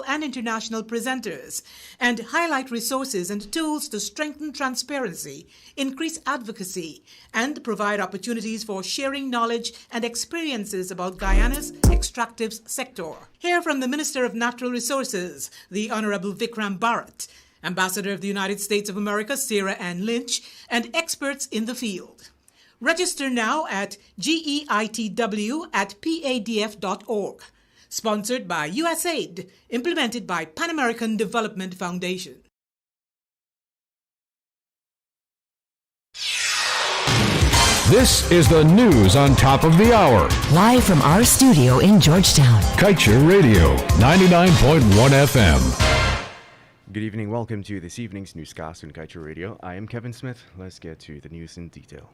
and international presenters, and highlight resources and tools to strengthen transparency, increase advocacy, and provide opportunities for sharing knowledge and experiences about Guyana's extractive sector. Hear from the Minister of Natural Resources, the Honorable Vikram Bharat, Ambassador of the United States of America, Sarah Ann Lynch, and experts in the field. Register now at geitw@padf.org. Sponsored by USAID, implemented by Pan American Development Foundation. This is the news on top of the hour. Live from our studio in Georgetown. Kaieteur Radio, 99.1 FM. Good evening. Welcome to this evening's newscast on Kaieteur Radio. I am Kevin Smith. Let's get to the news in detail.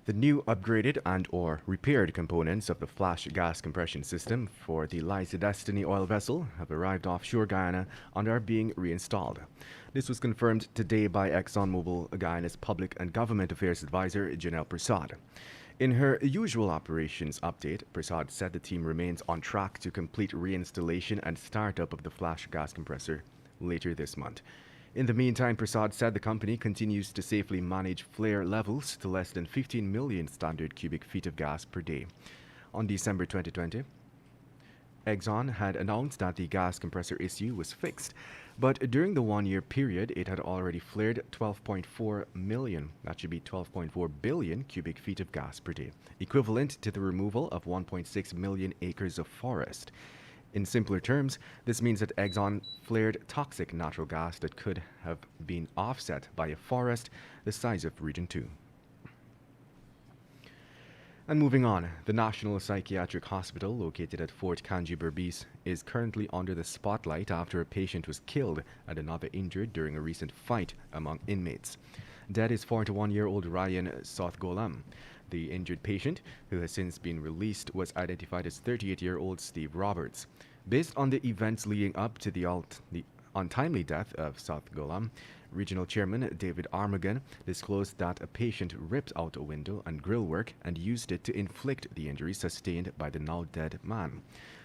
The new upgraded and/or repaired components of the flash gas compression system for the Liza Destiny oil vessel have arrived offshore Guyana and are being reinstalled. This was confirmed today by ExxonMobil Guyana's Public and Government Affairs Advisor, Janelle Prasad. In her usual operations update, Prasad said the team remains on track to complete reinstallation and startup of the flash gas compressor later this month. In the meantime, Prasad said the company continues to safely manage flare levels to less than 15 million standard cubic feet of gas per day. On December 2020, Exxon had announced that the gas compressor issue was fixed, but during the one-year period, it had already flared 12.4 million, that should be 12.4 billion cubic feet of gas per day, equivalent to the removal of 1.6 million acres of forest. In simpler terms, this means that Exxon flared toxic natural gas that could have been offset by a forest the size of Region 2. And moving on, the National Psychiatric Hospital located at Fort Kanji Berbice is currently under the spotlight after a patient was killed and another injured during a recent fight among inmates. Dead is 41-year-old Ryan Sothgolam. The injured patient, who has since been released, was identified as 38-year-old Steve Roberts. Based on the events leading up to the untimely death of Sothgolam, Regional Chairman David Armagan disclosed that a patient ripped out a window and grillwork and used it to inflict the injuries sustained by the now-dead man.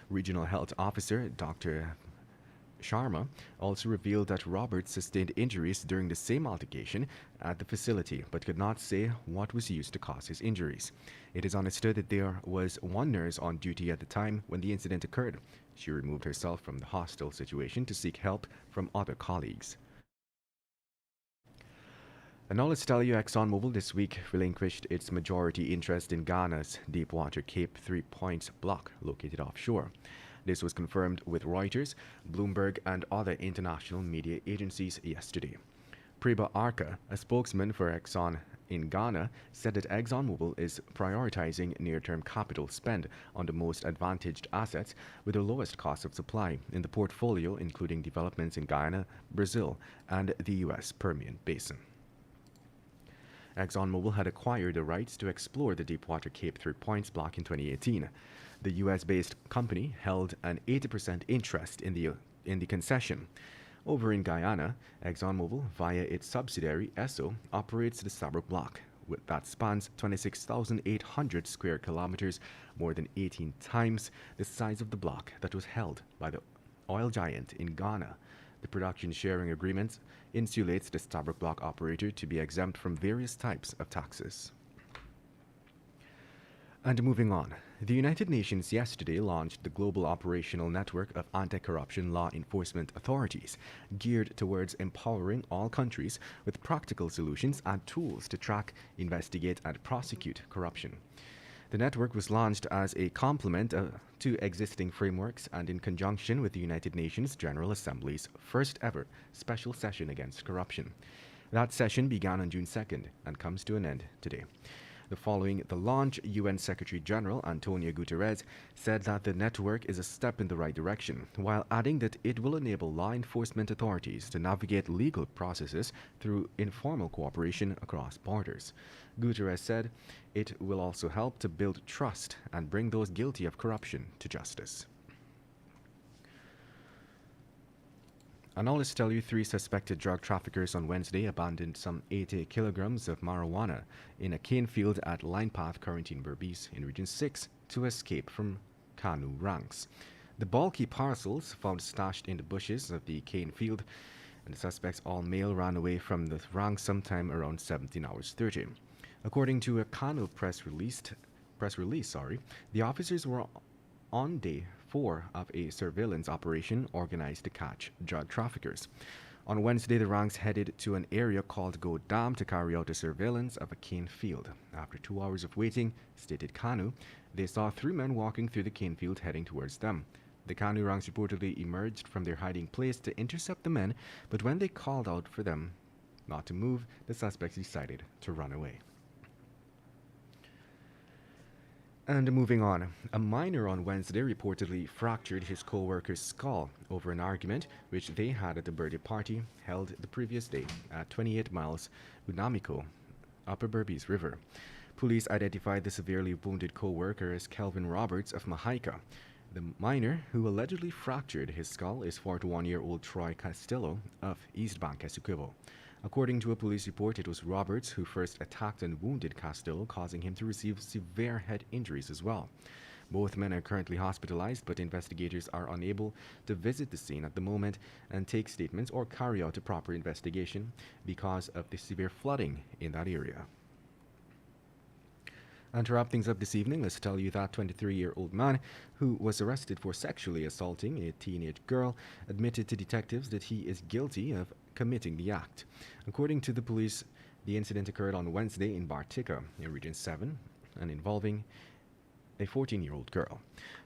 Regional Health Officer Dr. Sharma also revealed that Roberts sustained injuries during the same altercation at the facility, but could not say what was used to cause his injuries. It is understood that there was one nurse on duty at the time when the incident occurred. She removed herself from the hostile situation to seek help from other colleagues. And now let's tell you, ExxonMobil this week relinquished its majority interest in Ghana's deepwater Cape Three Points block located offshore. This was confirmed with Reuters, Bloomberg, and other international media agencies yesterday. Preba Arca, a spokesman for Exxon in Ghana, said that ExxonMobil is prioritizing near-term capital spend on the most advantaged assets with the lowest cost of supply in the portfolio, including developments in Guyana, Brazil, and the U.S. Permian Basin. ExxonMobil had acquired the rights to explore the deepwater Cape Three Points block in 2018. The U.S.-based company held an 80% interest in the concession. Over in Guyana, ExxonMobil, via its subsidiary Esso, operates the Stabroek block, that spans 26,800 square kilometers, more than 18 times the size of the block that was held by the oil giant in Ghana. The production sharing agreement insulates the Stabroek block operator to be exempt from various types of taxes. And moving on, the United Nations yesterday launched the Global Operational Network of Anti-Corruption Law Enforcement Authorities, geared towards empowering all countries with practical solutions and tools to track, investigate, and prosecute corruption. The network was launched as a complement to existing frameworks and in conjunction with the United Nations General Assembly's first ever special session against corruption. That session began on June 2nd and comes to an end today. Following the launch, UN Secretary General Antonio Guterres said that the network is a step in the right direction, while adding that it will enable law enforcement authorities to navigate legal processes through informal cooperation across borders. Guterres said it will also help to build trust and bring those guilty of corruption to justice. And now let's tell you, 3 suspected drug traffickers on Wednesday abandoned some 80 kilograms of marijuana in a cane field at Line Path Quarantine Berbice in Region 6 to escape from Kanu ranks. The bulky parcels found stashed in the bushes of the cane field, and the suspects, all male, ran away from the ranks sometime around 17 hours 30. According to a Kano press release, the officers were on day 4 of a surveillance operation organized to catch drug traffickers. On Wednesday, the ranks headed to an area called Go Dam to carry out a surveillance of a cane field. After 2 hours of waiting, stated Kanu, they saw 3 men walking through the cane field heading towards them. The Kanu ranks reportedly emerged from their hiding place to intercept the men, but when they called out for them not to move, the suspects decided to run away. And moving on, a minor on Wednesday reportedly fractured his co-worker's skull over an argument which they had at a birthday party held the previous day at 28 miles Unamiko, Upper Berbice River. Police identified the severely wounded co-worker as Kelvin Roberts of Mahaika. The minor, who allegedly fractured his skull, is 41-year-old Troy Castillo of East Bank, Essequibo. According to a police report, it was Roberts who first attacked and wounded Castillo, causing him to receive severe head injuries as well. Both men are currently hospitalized, but investigators are unable to visit the scene at the moment and take statements or carry out a proper investigation because of the severe flooding in that area. And to wrap things up this evening, let's tell you that 23-year-old man who was arrested for sexually assaulting a teenage girl admitted to detectives that he is guilty of committing the act. According to the police, the incident occurred on Wednesday in Bartica, in Region 7, and involving a 14-year-old girl.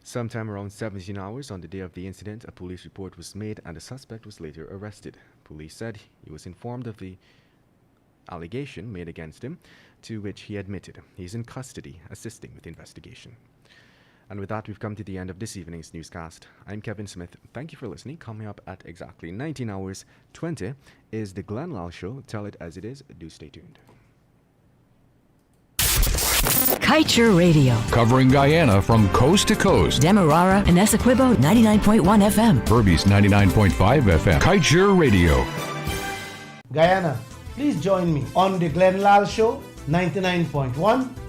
Sometime around 17 hours on the day of the incident, a police report was made and the suspect was later arrested. Police said he was informed of the allegation made against him, to which he admitted. He's in custody, assisting with the investigation. And with that, we've come to the end of this evening's newscast. I'm Kevin Smith. Thank you for listening. Coming up at exactly 19 hours 20 is the Glenn Lal Show. Tell it as it is. Do stay tuned. Kaieteur Radio. Covering Guyana from coast to coast. Demerara and Essequibo 99.1 FM. Berbice 99.5 FM. Kaieteur Radio. Guyana, please join me on the Glenn Lal Show, 99.1,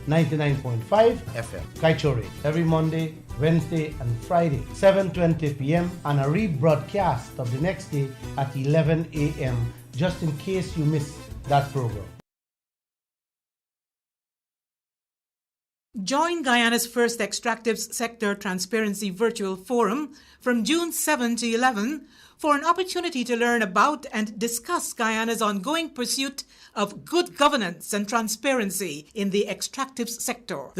99.5 FM, Kaieteur Radio, every Monday, Wednesday, and Friday, 7:20 p.m., and a rebroadcast of the next day at 11 a.m., just in case you miss that program. Join Guyana's first Extractive Sector Transparency Virtual Forum from June 7 to 11 for an opportunity to learn about and discuss Guyana's ongoing pursuit of good governance and transparency in the extractive sector.